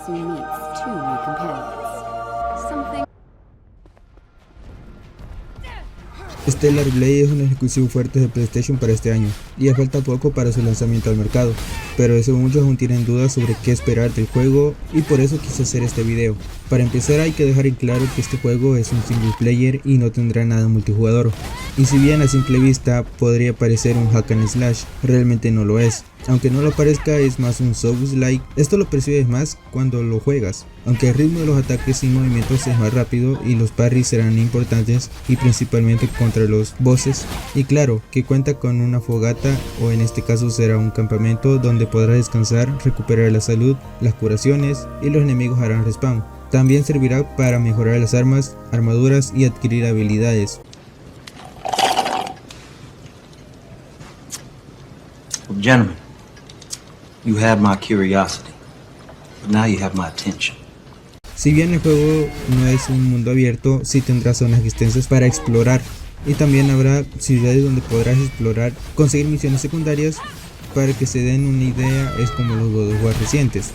soon meets two new companions. Something. Stellar Blade es un exclusivo fuerte de PlayStation para este año, y ya falta poco para su lanzamiento al mercado, pero eso muchos aún tienen dudas sobre qué esperar del juego y por eso quise hacer este video. Para empezar hay que dejar en claro que este juego es un single player y no tendrá nada multijugador, y si bien a simple vista podría parecer un hack and slash, realmente no lo es. Aunque no lo parezca, es más un Souls-like. Esto lo percibes más cuando lo juegas, aunque el ritmo de los ataques y movimientos es más rápido y los parries serán importantes y principalmente contra los bosses. Y claro, que cuenta con una fogata, o en este caso será un campamento donde podrás descansar, recuperar la salud, las curaciones y los enemigos harán respawn. También servirá para mejorar las armas, armaduras y adquirir habilidades. Gentlemen, you have my curiosity, but now you have my attention. Si bien el juego no es un mundo abierto, sí tendrá zonas extensas para explorar, y también habrá ciudades donde podrás explorar, conseguir misiones secundarias. Para que se den una idea, es como los God of War recientes.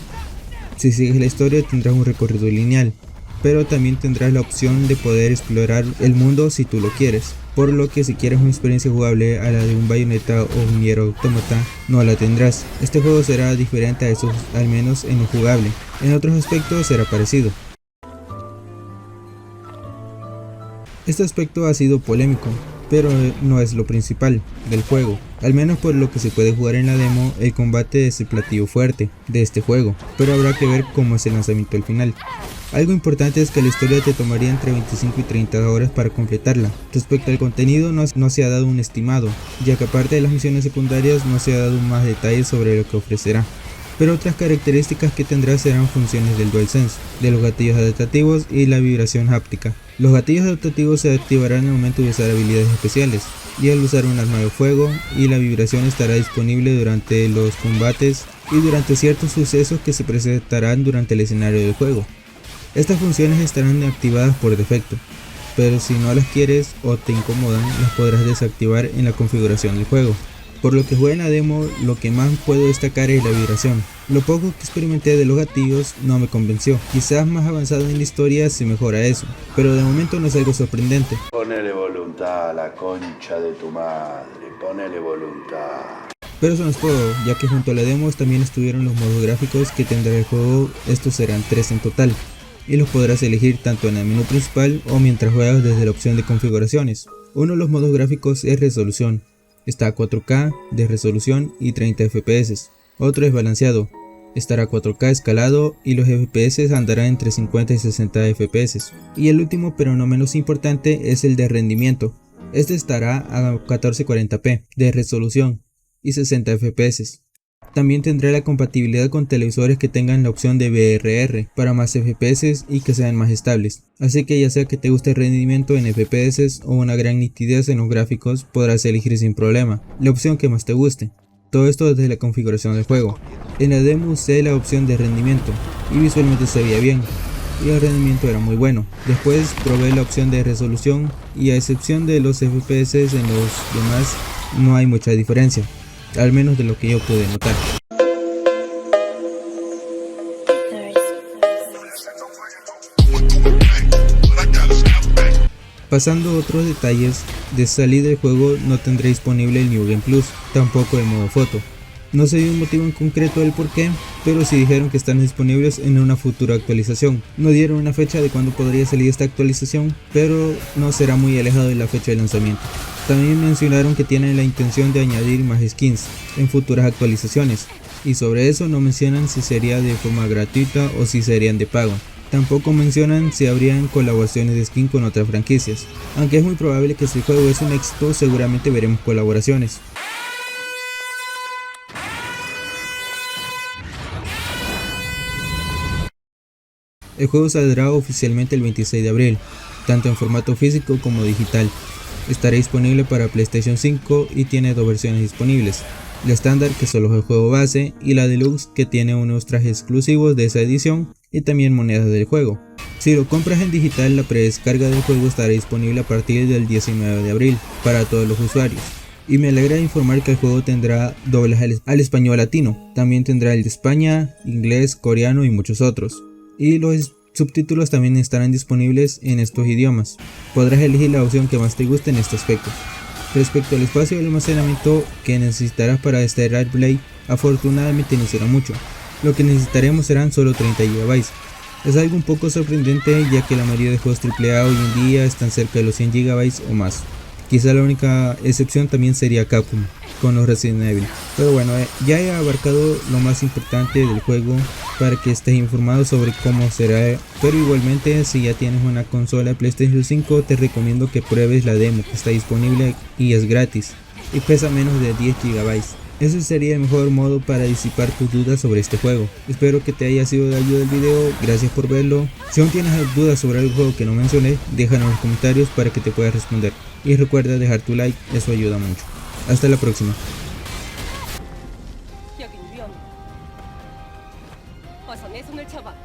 Si sigues la historia tendrás un recorrido lineal, pero también tendrás la opción de poder explorar el mundo si tú lo quieres, por lo que si quieres una experiencia jugable a la de un Bayonetta o un Nier Automata, no la tendrás. Este juego será diferente a esos, al menos en lo jugable. En otros aspectos será parecido. Este aspecto ha sido polémico, pero no es lo principal del juego. Al menos por lo que se puede jugar en la demo, el combate es el platillo fuerte de este juego, pero habrá que ver cómo es el lanzamiento al final. Algo importante es que la historia te tomaría entre 25 y 30 horas para completarla. Respecto al contenido no se ha dado un estimado, ya que aparte de las misiones secundarias no se ha dado más detalles sobre lo que ofrecerá. Pero otras características que tendrá serán funciones del DualSense, de los gatillos adaptativos y la vibración háptica. Los gatillos adaptativos se activarán al momento de usar habilidades especiales, y al usar un arma de fuego, y la vibración estará disponible durante los combates y durante ciertos sucesos que se presentarán durante el escenario del juego. Estas funciones estarán activadas por defecto, pero si no las quieres o te incomodan, las podrás desactivar en la configuración del juego. Por lo que jugué en la demo, lo que más puedo destacar es la vibración. Lo poco que experimenté de los gatillos no me convenció. Quizás más avanzado en la historia se mejora eso, pero de momento no es algo sorprendente. Ponele voluntad a la concha de tu madre, ponele voluntad. Pero eso no es todo, ya que junto a la demo también estuvieron los modos gráficos que tendrá el juego. Estos serán 3 en total, y los podrás elegir tanto en el menú principal o mientras juegas desde la opción de configuraciones. Uno de los modos gráficos es resolución. Está a 4K de resolución y 30 FPS. Otro es balanceado. Estará a 4K escalado y los FPS andarán entre 50 y 60 FPS. Y el último pero no menos importante es el de rendimiento. Este estará a 1440p de resolución y 60 FPS. También tendrá la compatibilidad con televisores que tengan la opción de VRR para más FPS y que sean más estables. Así que ya sea que te guste el rendimiento en FPS o una gran nitidez en los gráficos, podrás elegir sin problema la opción que más te guste. Todo esto desde la configuración del juego. En la demo usé la opción de rendimiento y visualmente se veía bien, y el rendimiento era muy bueno. Después probé la opción de resolución y a excepción de los FPS en los demás no hay mucha diferencia, al menos de lo que yo pude notar. Pasando a otros detalles, de salida del juego no tendré disponible el New Game Plus, tampoco el modo foto. No se dio un motivo en concreto del porqué, pero sí dijeron que están disponibles en una futura actualización. No dieron una fecha de cuándo podría salir esta actualización, pero no será muy alejado de la fecha de lanzamiento. También mencionaron que tienen la intención de añadir más skins en futuras actualizaciones, y sobre eso no mencionan si sería de forma gratuita o si serían de pago. Tampoco mencionan si habrían colaboraciones de skin con otras franquicias, aunque es muy probable que si el juego es un éxito seguramente veremos colaboraciones. El juego saldrá oficialmente el 26 de abril, tanto en formato físico como digital. Estará disponible para PlayStation 5 y tiene dos versiones disponibles. La estándar, que solo es el juego base, y la deluxe, que tiene unos trajes exclusivos de esa edición y también monedas del juego. Si lo compras en digital, la predescarga del juego estará disponible a partir del 19 de abril para todos los usuarios. Y me alegra informar que el juego tendrá doblaje al español latino, también tendrá el de España, inglés, coreano y muchos otros. Y los subtítulos también estarán disponibles en estos idiomas. Podrás elegir la opción que más te guste en este aspecto. Respecto al espacio de almacenamiento que necesitarás para este Play, afortunadamente no será mucho. Lo que necesitaremos serán solo 30 GB. Es algo un poco sorprendente, ya que la mayoría de juegos AAA hoy en día están cerca de los 100 GB o más. Quizá la única excepción también sería Capcom con los Resident Evil. Pero bueno, ya he abarcado lo más importante del juego para que estés informado sobre cómo será. Pero igualmente, si ya tienes una consola PlayStation 5, te recomiendo que pruebes la demo que está disponible y es gratis y pesa menos de 10 GB. Ese sería el mejor modo para disipar tus dudas sobre este juego. Espero que te haya sido de ayuda el video, gracias por verlo. Si aún tienes dudas sobre el juego que no mencioné, déjalo en los comentarios para que te pueda responder. Y recuerda dejar tu like, eso ayuda mucho. Hasta la próxima. 여긴 위험해. 어서 내 손을 잡아.